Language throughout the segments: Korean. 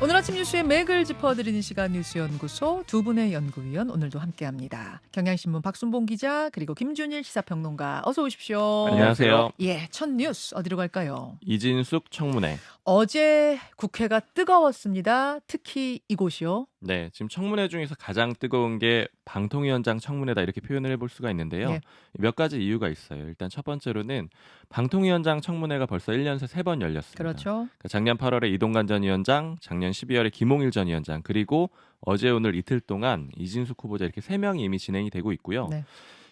오늘 아침 뉴스의 맥을 짚어드리는 시간 뉴스연구소 두 분의 연구위원 오늘도 함께합니다. 경향신문 박순봉 기자 그리고 김준일 시사평론가 어서 오십시오. 안녕하세요. 예, 첫 뉴스 어디로 갈까요? 이진숙 청문회. 어제 국회가 뜨거웠습니다. 특히 이곳이요. 네, 지금 청문회 중에서 가장 뜨거운 게 방통위원장 청문회다 이렇게 표현을 해볼 수가 있는데요. 예. 몇 가지 이유가 있어요. 일단 첫 번째로는 방통위원장 청문회가 벌써 1년 새 3번 열렸습니다. 그렇죠. 그러니까 작년 8월에 이동관 전 위원장, 작년 12월에 김홍일 전 위원장, 그리고 어제 오늘 이틀 동안 이진숙 후보자 이렇게 3명이 이미 진행이 되고 있고요. 네.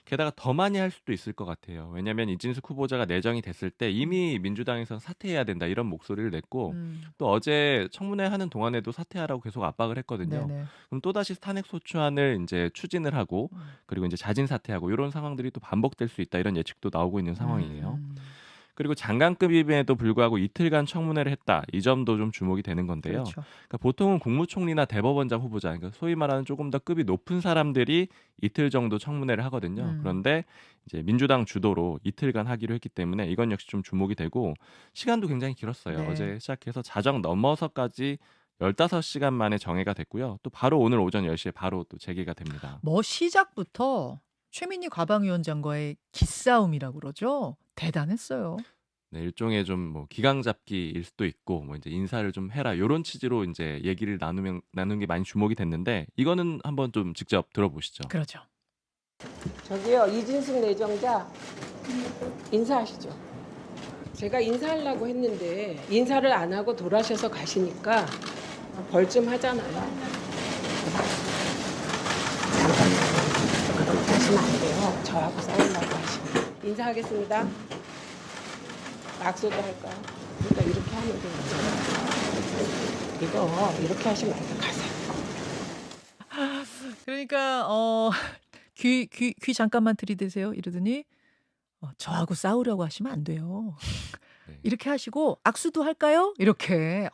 게다가 더 많이 할 수도 있을 것 같아요. 왜냐하면 이진숙 후보자가 내정이 됐을 때 이미 민주당에서 사퇴해야 된다 이런 목소리를 냈고 또 어제 청문회 하는 동안에도 사퇴하라고 계속 압박을 했거든요. 네네. 그럼 또다시 탄핵 소추안을 이제 추진을 하고 그리고 이제 자진 사퇴하고 이런 상황들이 또 반복될 수 있다 이런 예측도 나오고 있는 상황이에요. 그리고 장관급임에도 불구하고 이틀간 청문회를 했다. 이 점도 좀 주목이 되는 건데요. 그렇죠. 그러니까 보통은 국무총리나 대법원장 후보자, 그러니까 소위 말하는 조금 더 급이 높은 사람들이 이틀 정도 청문회를 하거든요. 그런데 이제 민주당 주도로 이틀간 하기로 했기 때문에 이건 역시 좀 주목이 되고 시간도 굉장히 길었어요. 네. 어제 시작해서 자정 넘어서까지 15시간 만에 정회가 됐고요. 또 바로 오늘 오전 10시에 바로 또 재개가 됩니다. 뭐 시작부터 최민희 과방위원장과의 기싸움이라고 그러죠. 대단했어요. 네, 일종의 좀 뭐 기강 잡기일 수도 있고 뭐 이제 인사를 좀 해라 이런 취지로 이제 얘기를 나누는 게 많이 주목이 됐는데 이거는 한번 좀 직접 들어보시죠. 그렇죠. 저기요, 이진숙 내정자 인사하시죠. 제가 인사하려고 했는데 인사를 안 하고 돌아셔서 가시니까 벌 좀 하잖아요. 잠깐만요. 그렇게 하시면 안 돼요. 저하고 싸우려고 하시면. 인사하겠습니다. 악수도 할까요? 그러니까 이렇게 하면 돼요. 이거 이렇게 하시면 안 돼요. 가세요. 그러니까 귀 잠깐만 들이대세요 이러더니 저하고 싸우려고 하시면 안 돼요. 네. 이렇게 하시고 악수도 할까요? 이렇게.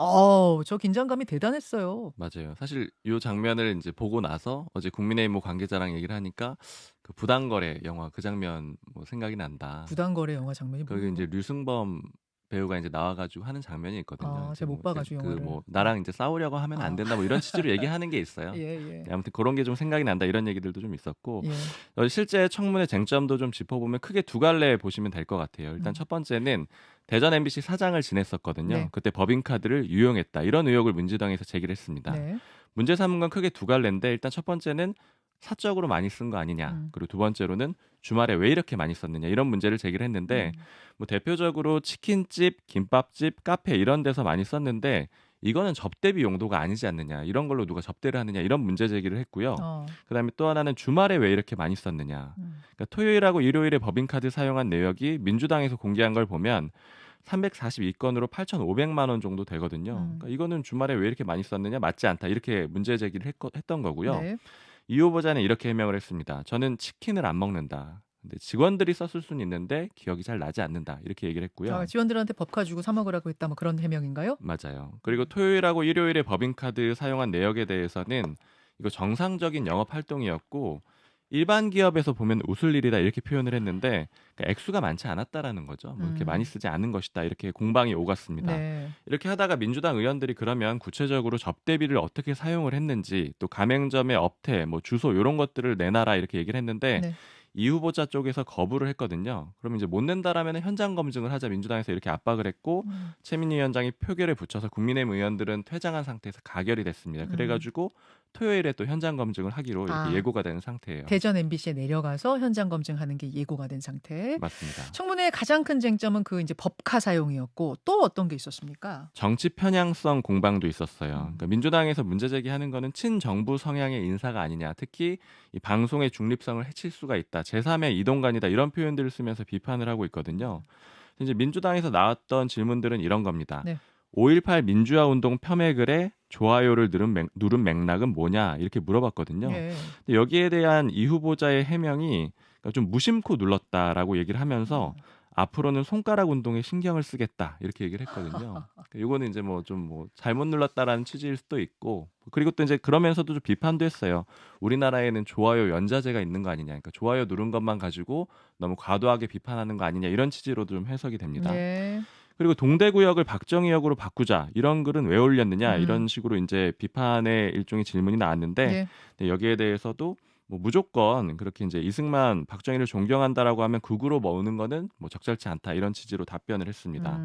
저 긴장감이 대단했어요. 맞아요. 사실 이 장면을 이제 보고 나서 어제 국민의힘 뭐 관계자랑 얘기를 하니까 그 부당거래 영화 그 장면 뭐 생각이 난다. 부당거래 영화 장면이 거기 뭐예요? 이제 류승범 배우가 이제 나와가지고 하는 장면이 있거든요. 제가 못 봐가지고 그 영화를. 뭐 나랑 이제 싸우려고 하면 안 된다 뭐 이런 취지로 얘기하는 게 있어요. 예. 네, 아무튼 그런 게 좀 생각이 난다 이런 얘기들도 좀 있었고 예. 실제 청문회 쟁점도 좀 짚어보면 크게 두 갈래 보시면 될 것 같아요. 일단 첫 번째는 대전 MBC 사장을 지냈었거든요. 네. 그때 법인카드를 유용했다 이런 의혹을 민주당에서 제기를 했습니다. 네. 문제 삼은 건 크게 두 갈래인데 일단 첫 번째는 사적으로 많이 쓴 거 아니냐. 그리고 두 번째로는 주말에 왜 이렇게 많이 썼느냐 이런 문제를 제기를 했는데 뭐 대표적으로 치킨집, 김밥집, 카페 이런 데서 많이 썼는데 이거는 접대비 용도가 아니지 않느냐. 이런 걸로 누가 접대를 하느냐 이런 문제 제기를 했고요. 그다음에 또 하나는 주말에 왜 이렇게 많이 썼느냐. 그러니까 토요일하고 일요일에 법인카드 사용한 내역이 민주당에서 공개한 걸 보면 342건으로 8,500만 원 정도 되거든요. 그러니까 이거는 주말에 왜 이렇게 많이 썼느냐 맞지 않다 이렇게 문제 제기를 했던 거고요. 네. 이 후보자는 이렇게 해명을 했습니다. 저는 치킨을 안 먹는다. 근데 직원들이 썼을 수는 있는데 기억이 잘 나지 않는다. 이렇게 얘기를 했고요. 지원들한테 법카 주고 사 먹으라고 했다 뭐 그런 해명인가요? 맞아요. 그리고 토요일하고 일요일에 법인카드 사용한 내역에 대해서는 이거 정상적인 영업 활동이었고 일반 기업에서 보면 웃을 일이다 이렇게 표현을 했는데 그러니까 액수가 많지 않았다라는 거죠. 뭐 이렇게 많이 쓰지 않은 것이다 이렇게 공방이 오갔습니다. 네. 이렇게 하다가 민주당 의원들이 그러면 구체적으로 접대비를 어떻게 사용을 했는지 또 가맹점의 업태, 뭐 주소 이런 것들을 내놔라 이렇게 얘기를 했는데 네. 이 후보자 쪽에서 거부를 했거든요. 그러면 이제 못 낸다라면 현장 검증을 하자 민주당에서 이렇게 압박을 했고 최민희 위원장이 표결에 붙여서 국민의힘 의원들은 퇴장한 상태에서 가결이 됐습니다. 그래가지고 토요일에 또 현장 검증을 하기로 이렇게 예고가 된 상태예요. 대전 MBC에 내려가서 현장 검증하는 게 예고가 된 상태. 맞습니다. 청문회의 가장 큰 쟁점은 그 이제 법카 사용이었고 또 어떤 게 있었습니까? 정치 편향성 공방도 있었어요. 그러니까 민주당에서 문제 제기하는 거는 친정부 성향의 인사가 아니냐. 특히 이 방송의 중립성을 해칠 수가 있다. 제3의 이동관이다. 이런 표현들을 쓰면서 비판을 하고 있거든요. 이제 민주당에서 나왔던 질문들은 이런 겁니다. 네. 5.18 민주화 운동 폄훼글에 좋아요를 누른 맥락은 뭐냐 이렇게 물어봤거든요. 예. 근데 여기에 대한 이 후보자의 해명이 좀 무심코 눌렀다라고 얘기를 하면서 앞으로는 손가락 운동에 신경을 쓰겠다 이렇게 얘기를 했거든요. 이거는 이제 뭐 좀 뭐 잘못 눌렀다라는 취지일 수도 있고 그리고 또 이제 그러면서도 좀 비판도 했어요. 우리나라에는 좋아요 연자제가 있는 거 아니냐. 그러니까 좋아요 누른 것만 가지고 너무 과도하게 비판하는 거 아니냐 이런 취지로도 좀 해석이 됩니다. 네. 그리고 동대구역을 박정희역으로 바꾸자 이런 글은 왜 올렸느냐 이런 식으로 이제 비판의 일종의 질문이 나왔는데 예. 근데 여기에 대해서도 뭐 무조건 그렇게 이제 이승만, 박정희를 존경한다라고 하면 극우로 모으는 거는 뭐 적절치 않다 이런 취지로 답변을 했습니다.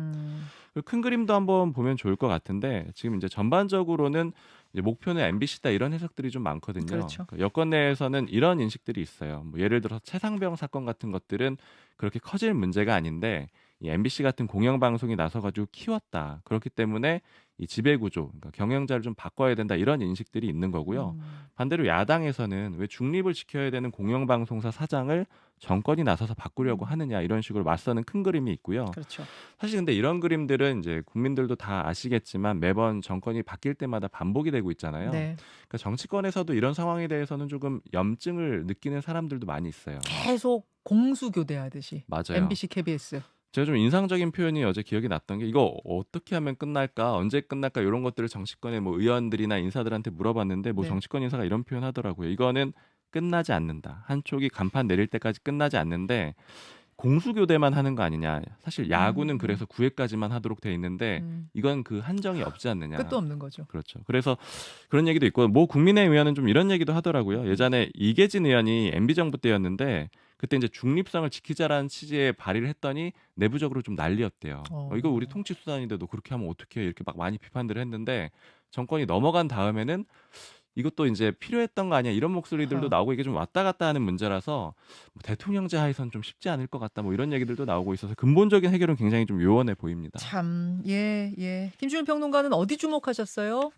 그리고 큰 그림도 한번 보면 좋을 것 같은데 지금 이제 전반적으로는 이제 목표는 MBC다 이런 해석들이 좀 많거든요. 그렇죠. 그러니까 여권 내에서는 이런 인식들이 있어요. 뭐 예를 들어서 최상병 사건 같은 것들은 그렇게 커질 문제가 아닌데 이 MBC 같은 공영방송이 나서가지고 키웠다. 그렇기 때문에 이 지배구조, 그러니까 경영자를 좀 바꿔야 된다 이런 인식들이 있는 거고요. 반대로 야당에서는 왜 중립을 지켜야 되는 공영방송사 사장을 정권이 나서서 바꾸려고 하느냐 이런 식으로 맞서는 큰 그림이 있고요. 그렇죠. 사실 근데 이런 그림들은 이제 국민들도 다 아시겠지만 매번 정권이 바뀔 때마다 반복이 되고 있잖아요. 네. 그러니까 정치권에서도 이런 상황에 대해서는 조금 염증을 느끼는 사람들도 많이 있어요. 계속 공수교대하듯이. 맞아요. MBC, KBS. 제가 좀 인상적인 표현이 어제 기억이 났던 게 이거 어떻게 하면 끝날까, 언제 끝날까 이런 것들을 정치권의 뭐 의원들이나 인사들한테 물어봤는데 뭐 네. 정치권 인사가 이런 표현 하더라고요. 이거는 끝나지 않는다. 한쪽이 간판 내릴 때까지 끝나지 않는데 공수교대만 하는 거 아니냐. 사실 야구는 그래서 9회까지만 하도록 돼 있는데 이건 그 한정이 없지 않느냐. 끝도 없는 거죠. 그렇죠. 그래서 그런 얘기도 있고 뭐 국민의힘 의원은 좀 이런 얘기도 하더라고요. 예전에 이계진 의원이 MB 정부 때였는데 그때 이제 중립성을 지키자라는 취지의 발의를 했더니 내부적으로 좀 난리였대요. 이거 우리 통치 수단인데도 그렇게 하면 어떻게 이렇게 막 많이 비판들을 했는데 정권이 넘어간 다음에는 이것도 이제 필요했던 거 아니야 이런 목소리들도 나오고 이게 좀 왔다 갔다 하는 문제라서 뭐 대통령제 하에선 좀 쉽지 않을 것 같다 뭐 이런 얘기들도 나오고 있어서 근본적인 해결은 굉장히 좀 요원해 보입니다. 참, 예. 김준일 평론가는 어디 주목하셨어요?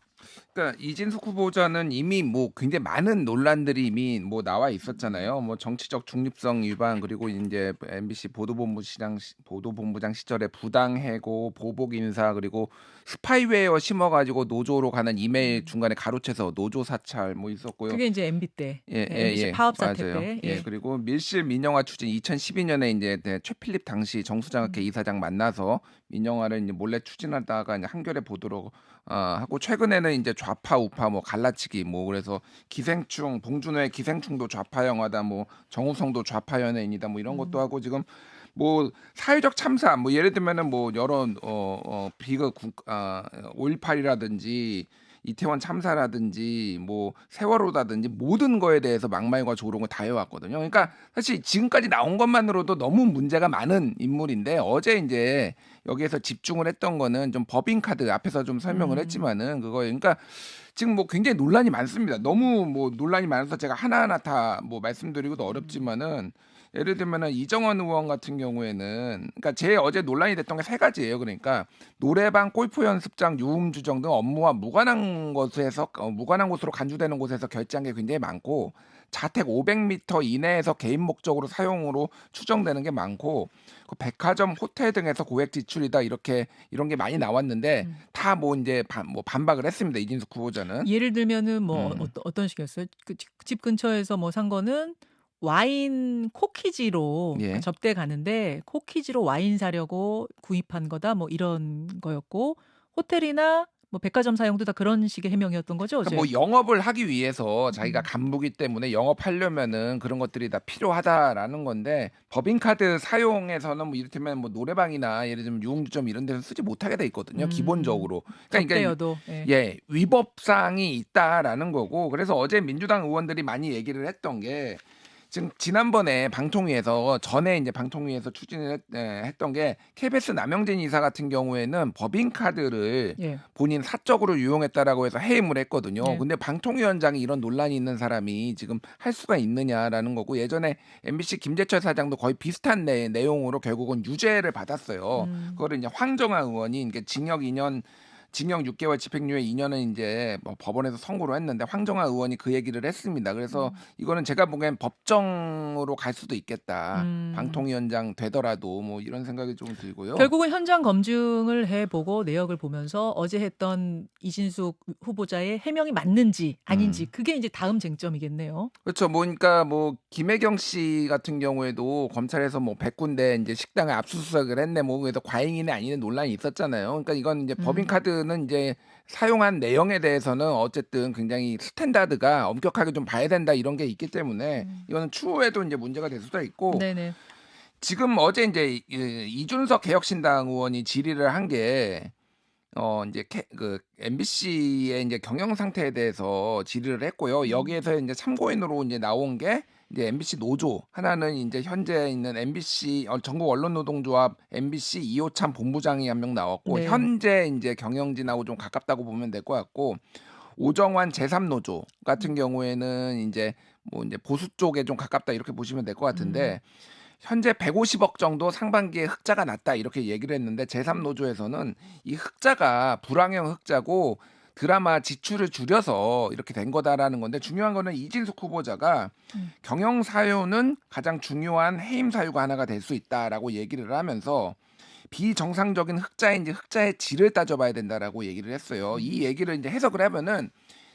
그러니까 이진숙 후보자는 이미 뭐 굉장히 많은 논란들이 이미 뭐 나와 있었잖아요. 뭐 정치적 중립성 위반 그리고 이제 MBC 보도본부장 시절에 부당 해고, 보복 인사 그리고 스파이웨어 심어가지고 노조로 가는 이메일 중간에 가로채서 노조 사찰 뭐 있었고요. 그게 이제 MB 때. MBC 파업 사태 맞아요. 때. 예, 그리고 밀실 민영화 추진 2012년에 이제 최필립 당시 정수장학회 이사장 만나서 민영화를 이제 몰래 추진하다가 이제 한겨레 보도록 하고 최근에는 이제 좌파 우파 뭐 갈라치기 뭐 그래서 기생충 봉준호의 기생충도 좌파 영화다 뭐 정우성도 좌파 연예인이다 뭐 이런 것도 하고 지금 뭐 사회적 참사 뭐 예를 들면은 뭐 여러 비극 5.18이라든지 이태원 참사라든지 뭐 세월호라든지 모든 거에 대해서 막말과 조롱을 다 해왔거든요. 그러니까 사실 지금까지 나온 것만으로도 너무 문제가 많은 인물인데 어제 이제 여기에서 집중을 했던 거는 좀 법인카드 앞에서 좀 설명을 했지만은 그거 그러니까 지금 뭐 굉장히 논란이 많습니다. 너무 뭐 논란이 많아서 제가 하나하나 다 뭐 말씀드리기도 어렵지만은 예를 들면은 이정원 의원 같은 경우에는 그러니까 제 어제 논란이 됐던 게 세 가지예요. 그러니까 노래방, 골프 연습장, 유흥 주정 등 업무와 무관한 곳으로 간주되는 곳에서 결제한 게 굉장히 많고 자택 500m 이내에서 개인 목적으로 사용으로 추정되는 게 많고 그 백화점, 호텔 등에서 고액 지출이다 이렇게 이런 게 많이 나왔는데 다 뭐 이제 반박을 했습니다. 이진숙 후보자는. 예를 들면은 뭐 어떤 식이었어요? 그 집 근처에서 뭐 산 거는 와인 코키지로 예. 접대 가는데 코키지로 와인 사려고 구입한 거다 뭐 이런 거였고 호텔이나 뭐 백화점 사용도 다 그런 식의 해명이었던 거죠. 어제. 그러니까 뭐 영업을 하기 위해서 자기가 간부기 때문에 영업하려면은 그런 것들이 다 필요하다라는 건데 법인카드 사용에서는 뭐 이를테면 뭐 노래방이나 예를 들면 유흥주점 이런 데서 쓰지 못하게 돼 있거든요. 기본적으로. 그러니까 접대여도. 위법사항이 있다라는 거고 그래서 어제 민주당 의원들이 많이 얘기를 했던 게 지금 지난번에 전에 이제 방통위에서 추진을 했던 게 KBS 남영진 이사 같은 경우에는 법인카드를 본인 사적으로 유용했다라고 해서 해임을 했거든요. 근데 방통위원장이 이런 논란이 있는 사람이 지금 할 수가 있느냐라는 거고 예전에 MBC 김재철 사장도 거의 비슷한 내용으로 결국은 유죄를 받았어요. 그거를 이제 황정아 의원이 이게 징역 2년 징역 6개월 집행유예 2년은 이제 뭐 법원에서 선고를 했는데 황정아 의원이 그 얘기를 했습니다. 그래서 이거는 제가 보기엔 법정으로 갈 수도 있겠다. 방통위원장 되더라도 뭐 이런 생각이 좀 들고요. 결국은 현장 검증을 해보고 내역을 보면서 어제 했던 이진숙 후보자의 해명이 맞는지 아닌지 그게 이제 다음 쟁점이겠네요. 그렇죠. 그러니까 뭐 김혜경 씨 같은 경우에도 검찰에서 뭐 100군데 이제 식당에 압수수색을 했네. 뭐 그래서 과잉이네 아니네 논란이 있었잖아요. 그러니까 이건 이제 법인카드 는 이제 사용한 내용에 대해서는 어쨌든 굉장히 스탠다드가 엄격하게 좀 봐야 된다 이런 게 있기 때문에 이거는 추후에도 이제 문제가 될 수도 있고 네네. 지금 어제 이제 이준석 개혁신당 의원이 질의를 한 게 이제 그 MBC의 이제 경영 상태에 대해서 질의를 했고요. 여기에서 이제 참고인으로 이제 나온 게 이제 MBC 노조 하나는 이제 현재 있는 MBC 전국 언론노동조합 MBC 이호참 본부장이 한 명 나왔고 네. 현재 이제 경영진하고 좀 가깝다고 보면 될 것 같고 오정환 제3노조 같은 경우에는 이제 뭐 이제 보수 쪽에 좀 가깝다 이렇게 보시면 될 것 같은데 현재 150억 정도 상반기에 흑자가 났다 이렇게 얘기를 했는데 제3노조에서는 이 흑자가 불황형 흑자고 드라마 지출을 줄여서 이렇게 된 거다라는 건데 중요한 거는 이진숙 후보자가 경영 사유는 가장 중요한 해임 사유가 하나가 될 수 있다라고 얘기를 하면서 비정상적인 흑자인지 흑자의 질을 따져봐야 된다라고 얘기를 했어요. 이 얘기를 이제 해석을 하면은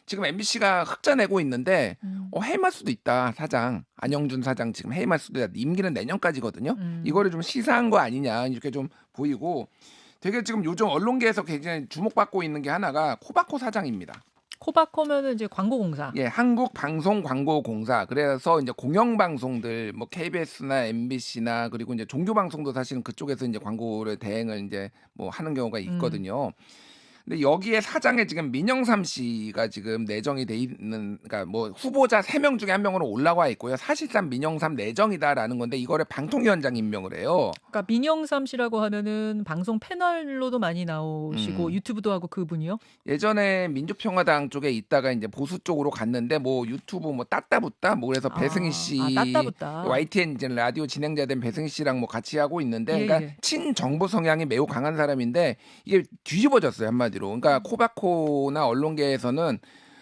지금 MBC가 흑자 내고 있는데 해임할 수도 있다. 사장 안영준 사장 지금 해임할 수도 있다. 임기는 내년까지거든요. 이거를 좀 시사한 거 아니냐 이렇게 좀 보이고 되게 지금 요즘 언론계에서 굉장히 주목받고 있는 게 하나가 코바코 사장입니다. 코바코면은 이제 광고공사. 예, 한국방송광고공사. 그래서 이제 공영방송들 뭐 KBS나 MBC나 그리고 이제 종교방송도 사실은 그쪽에서 이제 광고를 대행을 이제 뭐 하는 경우가 있거든요. 근데 여기에 사장에 지금 민영삼 씨가 지금 내정이 돼 있는, 그러니까 뭐 후보자 3명 중에 1명으로 올라와 있고요. 사실상 민영삼 내정이다라는 건데 이거를 방통위원장 임명을 해요. 그러니까 민영삼 씨라고 하면은 방송 패널로도 많이 나오시고 유튜브도 하고 그분이요? 예전에 민주평화당 쪽에 있다가 이제 보수 쪽으로 갔는데 뭐 유튜브 뭐 따따붙다 뭐 그래서 배승희 씨 따따붙다. YTN 이제 라디오 진행자 된 배승희 씨랑 뭐 같이 하고 있는데 예, 그러니까 예. 친정부 성향이 매우 강한 사람인데 이게 뒤집어졌어요 한마디로. 그러니까 코바코나 언론계에서는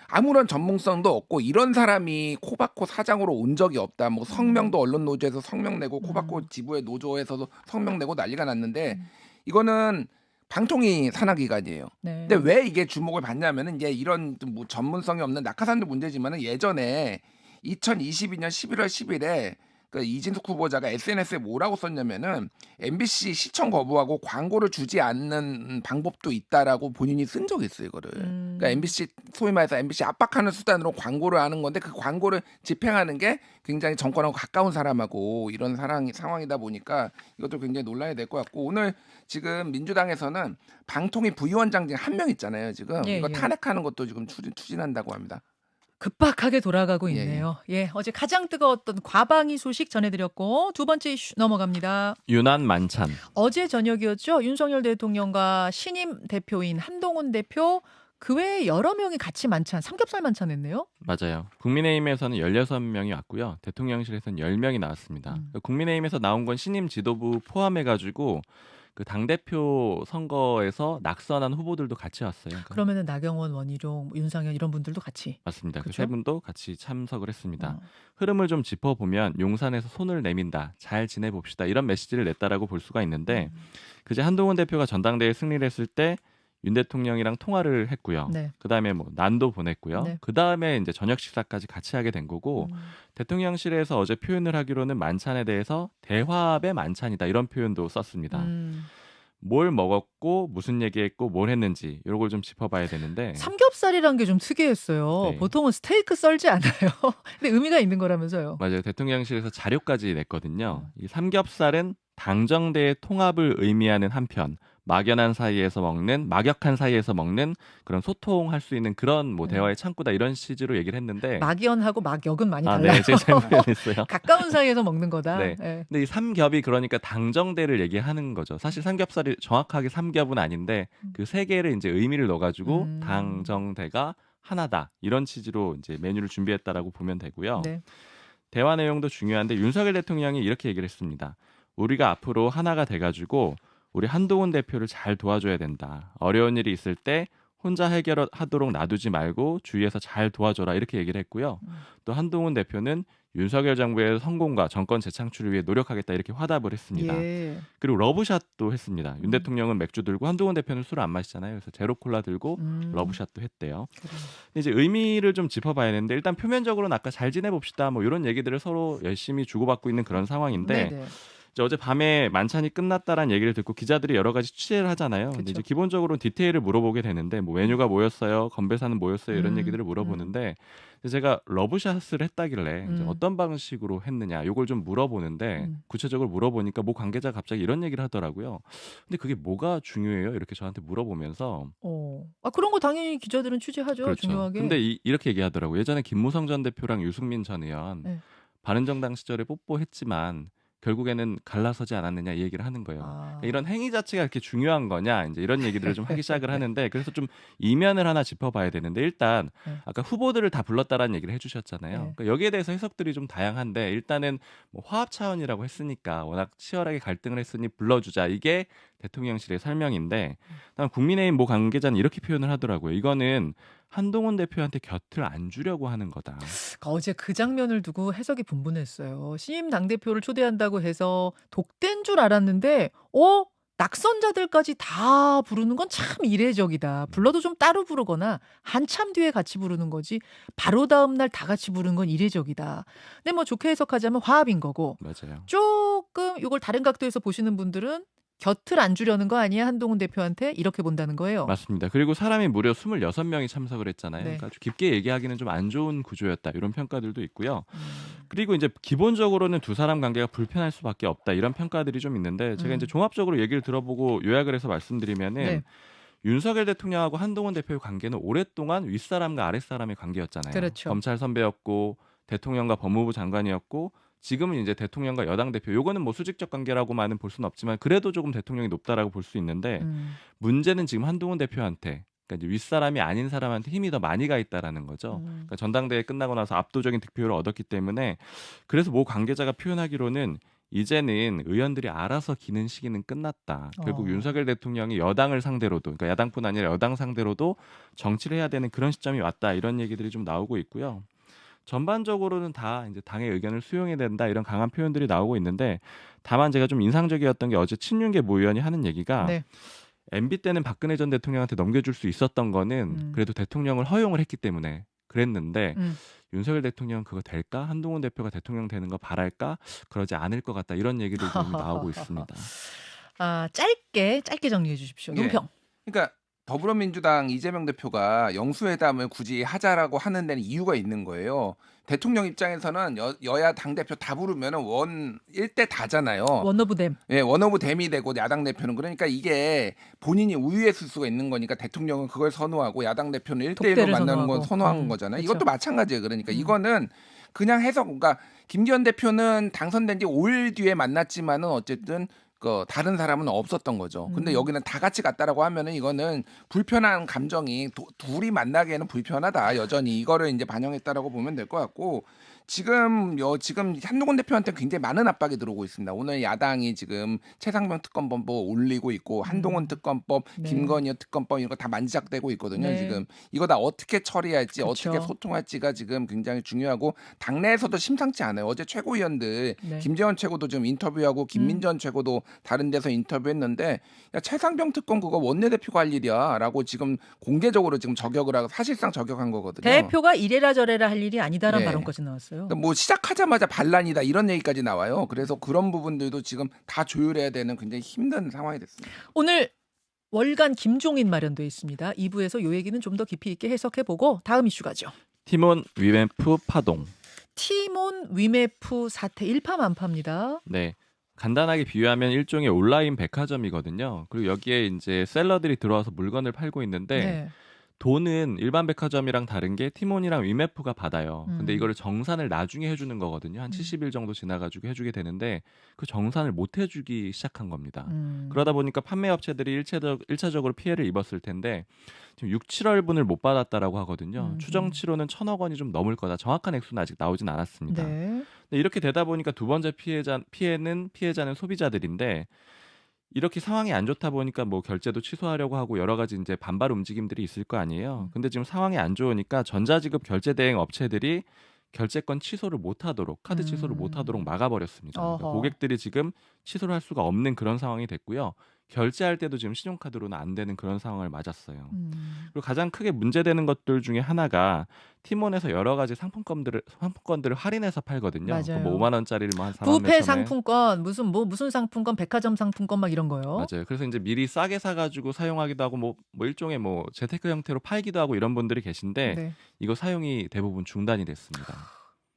아무런 전문성도 없고 이런 사람이 코바코 사장으로 온 적이 없다. 뭐 성명도 언론 노조에서 성명 내고 코바코 지부의 노조에서도 성명 내고 난리가 났는데 이거는 방통위 산하기관이에요. 네. 근데 왜 이게 주목을 받냐면은 이제 이런 뭐 전문성이 없는 낙하산도 문제지만은 예전에 2022년 11월 10일에 그 이진숙 후보자가 SNS에 뭐라고 썼냐면은 MBC 시청 거부하고 광고를 주지 않는 방법도 있다라고 본인이 쓴 적이 있어요, 이거를. 그러니까 MBC 소위 말해서 MBC 압박하는 수단으로 광고를 하는 건데 그 광고를 집행하는 게 굉장히 정권하고 가까운 사람하고 이런 상황이다 보니까 이것도 굉장히 놀라야 될 것 같고 오늘 지금 민주당에서는 방통위 부위원장 중 한 명 있잖아요, 지금. 예, 이거 예. 탄핵하는 것도 지금 추진한다고 합니다. 급박하게 돌아가고 예, 있네요. 예, 어제 가장 뜨거웠던 과방위 소식 전해드렸고 두 번째 이슈 넘어갑니다. 유난 만찬. 어제 저녁이었죠. 윤석열 대통령과 신임 대표인 한동훈 대표 그 외에 여러 명이 같이 만찬, 삼겹살 만찬했네요. 맞아요. 국민의힘에서는 16명이 왔고요. 대통령실에서는 10명이 나왔습니다. 국민의힘에서 나온 건 신임 지도부 포함해가지고 그 당대표 선거에서 낙선한 후보들도 같이 왔어요. 그러니까 그러면은 나경원, 원희룡, 윤상현 이런 분들도 같이. 맞습니다. 그 그쵸? 세 분도 같이 참석을 했습니다. 어. 흐름을 좀 짚어보면 용산에서 손을 내민다, 잘 지내봅시다 이런 메시지를 냈다라고 볼 수가 있는데 그제 한동훈 대표가 전당대회 승리를 했을 때 윤 대통령이랑 통화를 했고요. 네. 그다음에 뭐 난도 보냈고요. 네. 그다음에 이제 저녁 식사까지 같이 하게 된 거고 대통령실에서 어제 표현을 하기로는 만찬에 대해서 대화합의 만찬이다 이런 표현도 썼습니다. 뭘 먹었고 무슨 얘기했고 뭘 했는지 이런 걸 좀 짚어봐야 되는데 삼겹살이란 게 좀 특이했어요. 네. 보통은 스테이크 썰지 않아요. 근데 의미가 있는 거라면서요. 맞아요. 대통령실에서 자료까지 냈거든요. 이 삼겹살은 당정대의 통합을 의미하는 한편 막연한 사이에서 먹는 막역한 사이에서 먹는 그런 소통할 수 있는 그런 뭐 대화의 창구다 이런 취지로 얘기를 했는데 막연하고 막역은 많이 달라요. 네, 제가 잘못 표현했어요. 가까운 사이에서 먹는 거다. 네. 예. 근데 이 삼겹이 그러니까 당정대를 얘기하는 거죠. 사실 삼겹살이 정확하게 삼겹은 아닌데 그 세 개를 이제 의미를 넣어가지고 당정대가 하나다 이런 취지로 이제 메뉴를 준비했다라고 보면 되고요. 네. 대화 내용도 중요한데 윤석열 대통령이 이렇게 얘기를 했습니다. 우리가 앞으로 하나가 돼가지고 우리 한동훈 대표를 잘 도와줘야 된다. 어려운 일이 있을 때 혼자 해결하도록 놔두지 말고 주위에서 잘 도와줘라 이렇게 얘기를 했고요. 또 한동훈 대표는 윤석열 정부의 성공과 정권 재창출을 위해 노력하겠다 이렇게 화답을 했습니다. 예. 그리고 러브샷도 했습니다. 윤 대통령은 맥주 들고 한동훈 대표는 술을 안 마시잖아요. 그래서 제로 콜라 들고 러브샷도 했대요. 그래. 근데 이제 의미를 좀 짚어봐야 되는데 일단 표면적으로는 아까 잘 지내봅시다 뭐 이런 얘기들을 서로 열심히 주고받고 있는 그런 상황인데 네네. 이제 어제 밤에 만찬이 끝났다라는 얘기를 듣고 기자들이 여러 가지 취재를 하잖아요. 근데 그쵸. 이제 기본적으로 디테일을 물어보게 되는데 뭐 메뉴가 뭐였어요, 건배사는 뭐였어요 이런 얘기들을 음. 물어보는데 제가 러브샷을 했다길래 이제 음. 어떤 방식으로 했느냐 요걸 좀 물어보는데 구체적으로 물어보니까 모 관계자가 갑자기 이런 얘기를 하더라고요. 근데 그게 뭐가 중요해요? 이렇게 저한테 물어보면서 그런 거 당연히 기자들은 취재하죠. 그렇죠. 중요하게. 근데 이렇게 얘기하더라고요. 예전에 김무성 전 대표랑 유승민 전 의원 네. 바른정당 시절에 뽀뽀했지만 결국에는 갈라서지 않았느냐 이 얘기를 하는 거예요. 그러니까 이런 행위 자체가 그렇게 중요한 거냐 이제 이런 얘기들을 좀 하기 시작을 하는데 그래서 좀 이면을 하나 짚어봐야 되는데 일단 네. 아까 후보들을 다 불렀다라는 얘기를 해주셨잖아요. 네. 그러니까 여기에 대해서 해석들이 좀 다양한데 일단은 뭐 화합 차원이라고 했으니까 워낙 치열하게 갈등을 했으니 불러주자 이게 대통령실의 설명인데 다만 국민의힘 모 관계자는 이렇게 표현을 하더라고요. 이거는 한동훈 대표한테 곁을 안 주려고 하는 거다. 어제 그 장면을 두고 해석이 분분했어요. 신임 당대표를 초대한다고 해서 독대인 줄 알았는데 낙선자들까지 다 부르는 건 참 이례적이다. 불러도 좀 따로 부르거나 한참 뒤에 같이 부르는 거지 바로 다음 날 다 같이 부르는 건 이례적이다. 근데 뭐 좋게 해석하자면 화합인 거고 맞아요. 조금 이걸 다른 각도에서 보시는 분들은 곁을 안 주려는 거 아니야 한동훈 대표한테 이렇게 본다는 거예요. 맞습니다. 그리고 사람이 무려 26명이 참석을 했잖아요. 네. 그러니까 아주 깊게 얘기하기는 좀 안 좋은 구조였다. 이런 평가들도 있고요. 그리고 이제 기본적으로는 두 사람 관계가 불편할 수밖에 없다. 이런 평가들이 좀 있는데 제가 이제 종합적으로 얘기를 들어보고 요약을 해서 말씀드리면은 네. 윤석열 대통령하고 한동훈 대표의 관계는 오랫동안 윗사람과 아랫사람의 관계였잖아요. 그렇죠. 검찰 선배였고 대통령과 법무부 장관이었고 지금은 이제 대통령과 여당 대표. 요거는 뭐 수직적 관계라고만은 볼 수는 없지만 그래도 조금 대통령이 높다라고 볼 수 있는데 문제는 지금 한동훈 대표한테 그러니까 이제 윗사람이 아닌 사람한테 힘이 더 많이 가 있다라는 거죠. 그러니까 전당대회 끝나고 나서 압도적인 득표율을 얻었기 때문에 그래서 모 관계자가 표현하기로는 이제는 의원들이 알아서 기는 시기는 끝났다. 결국 윤석열 대통령이 여당을 상대로도 그러니까 야당뿐 아니라 여당 상대로도 정치를 해야 되는 그런 시점이 왔다. 이런 얘기들이 좀 나오고 있고요. 전반적으로는 다 이제 당의 의견을 수용해야 된다 이런 강한 표현들이 나오고 있는데 다만 제가 좀 인상적이었던 게 어제 친윤계 모 의원이 하는 얘기가 네. MB 때는 박근혜 전 대통령한테 넘겨줄 수 있었던 거는 그래도 대통령을 허용을 했기 때문에 그랬는데 윤석열 대통령 그거 될까? 한동훈 대표가 대통령 되는 거 바랄까? 그러지 않을 것 같다 이런 얘기도 좀 나오고 있습니다. 짧게 정리해 주십시오. 예. 논평. 그러니까 더불어민주당 이재명 대표가 영수회담을 굳이 하자라고 하는 데는 이유가 있는 거예요. 대통령 입장에서는 여야 당대표 다 부르면 원 1대 다잖아요. 원오브댐. 예, 원오브 댐이 되고 야당 대표는 그러니까 이게 본인이 우위에 쓸 수가 있는 거니까 대통령은 그걸 선호하고 야당 대표는 1대1로 독대를 만나는 건 선호하고. 선호한 거잖아요. 그쵸. 이것도 마찬가지예요. 그러니까 이거는 그냥 해석 그러니까 김기현 대표는 당선된 지 5일 뒤에 만났지만은 어쨌든 다른 사람은 없었던 거죠. 근데 여기는 다 같이 갔다라고 하면은 이거는 불편한 감정이 둘이 만나기에는 불편하다. 여전히 이거를 이제 반영했다라고 보면 될 것 같고 지금 한동훈 대표한테 굉장히 많은 압박이 들어오고 있습니다. 오늘 야당이 지금 최상병 특검법 올리고 있고 한동훈 특검법, 네. 김건희 특검법 이런 거 다 만지작되고 있거든요. 네. 지금 이거 다 어떻게 처리할지 그쵸. 어떻게 소통할지가 지금 굉장히 중요하고 당내에서도 심상치 않아요. 어제 최고위원들 네. 김재원 최고도 좀 인터뷰하고 김민전 최고도 다른 데서 인터뷰했는데 야, 최상병 특검 그거 원내대표가 할 일이야라고 지금 공개적으로 지금 저격을 하고 사실상 저격한 거거든요. 대표가 이래라 저래라 할 일이 아니다라는 네. 발언까지 나왔어요. 그러니까 뭐 시작하자마자 반란이다 이런 얘기까지 나와요. 그래서 그런 부분들도 지금 다 조율해야 되는 굉장히 힘든 상황이 됐습니다. 오늘 월간 김종인 마련돼 있습니다. 2부에서 이 얘기는 좀 더 깊이 있게 해석해보고 다음 이슈 가죠. 티몬 위메프 파동. 티몬 위메프 사태 일파만파입니다. 네. 간단하게 비유하면 일종의 온라인 백화점이거든요. 그리고 여기에 이제 셀러들이 들어와서 물건을 팔고 있는데 네. 돈은 일반 백화점이랑 다른 게 티몬이랑 위메프가 받아요. 근데 이거를 정산을 나중에 해주는 거거든요. 한 70일 정도 지나가지고 해주게 되는데 그 정산을 못 해주기 시작한 겁니다. 그러다 보니까 판매업체들이 1차적으로 피해를 입었을 텐데 지금 6, 7월분을 못 받았다라고 하거든요. 추정치로는 1,000억 원이 좀 넘을 거다. 정확한 액수는 아직 나오진 않았습니다. 네. 근데 이렇게 되다 보니까 두 번째 피해자는 소비자들인데 이렇게 상황이 안 좋다 보니까 뭐 결제도 취소하려고 하고 여러 가지 이제 반발 움직임들이 있을 거 아니에요. 근데 지금 상황이 안 좋으니까 전자지급 결제 대행 업체들이 결제권 취소를 못하도록 카드 취소를 못하도록 막아버렸습니다. 그러니까 어허. 고객들이 지금 취소를 할 수가 없는 그런 상황이 됐고요. 결제할 때도 지금 신용카드로는 안 되는 그런 상황을 맞았어요. 음. 그리고 가장 크게 문제되는 것들 중에 하나가 티몬에서 여러 가지 상품권들을 할인해서 팔거든요. 맞아요. 뭐 5만 원짜리를 뭐한 4만 부페 몇 천에. 상품권 무슨 상품권 백화점 상품권 막 이런 거요. 맞아요. 그래서 이제 미리 싸게 사가지고 사용하기도 하고 뭐 일종의 뭐 재테크 형태로 팔기도 하고 이런 분들이 계신데 네. 이거 사용이 대부분 중단이 됐습니다.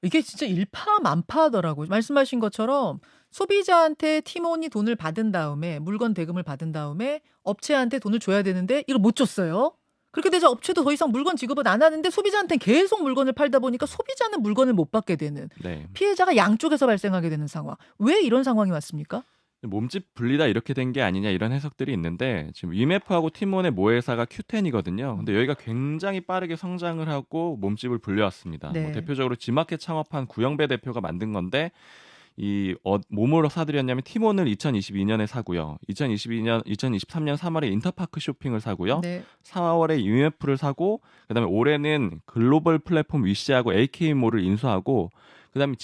이게 진짜 일파만파하더라고요. 말씀하신 것처럼 소비자한테 티몬이 돈을 받은 다음에 물건 대금을 받은 다음에 업체한테 돈을 줘야 되는데 이걸 못 줬어요. 그렇게 되자 업체도 더 이상 물건 지급을 안 하는데 소비자한테 계속 물건을 팔다 보니까 소비자는 물건을 못 받게 되는 네. 피해자가 양쪽에서 발생하게 되는 상황. 왜 이런 상황이 왔습니까? 몸집 분리다 이렇게 된 게 아니냐 이런 해석들이 있는데 지금 위메프하고 티몬의 모회사가 Q10이거든요. 근데 여기가 굉장히 빠르게 성장을 하고 몸집을 불려왔습니다. 네. 뭐 대표적으로 지마켓 창업한 구영배 대표가 만든 건데 뭐뭐로 사들였냐면 티몬을 2022년에 사고요. 2023년 3월에 인터파크 쇼핑을 사고요. 네. 4월에 UMF를 사고 그다음에 올해는 글로벌 플랫폼 위시하고 AK몰을 인수하고 그다음에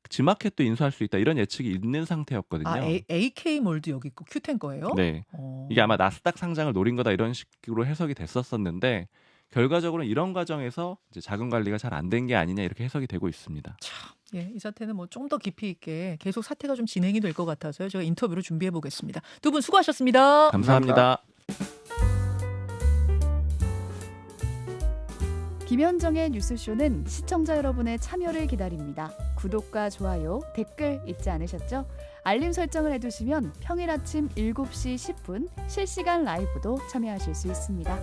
지마켓도 인수할 수 있다 이런 예측이 있는 상태였거든요. 아, AK몰도 여기 있고 Q10 거예요? 네. 이게 아마 나스닥 상장을 노린 거다 이런 식으로 해석이 됐었었는데 결과적으로 이런 과정에서 이제 자금 관리가 잘 안 된 게 아니냐 이렇게 해석이 되고 있습니다. 예, 이 사태는 뭐 좀 더 깊이 있게 계속 사태가 좀 진행이 될 것 같아서요. 제가 인터뷰를 준비해 보겠습니다. 두 분 수고하셨습니다. 감사합니다. 김현정의 뉴스쇼는 시청자 여러분의 참여를 기다립니다. 구독과 좋아요, 댓글 잊지 않으셨죠? 알림 설정을 해두시면 평일 아침 7시 10분 실시간 라이브도 참여하실 수 있습니다.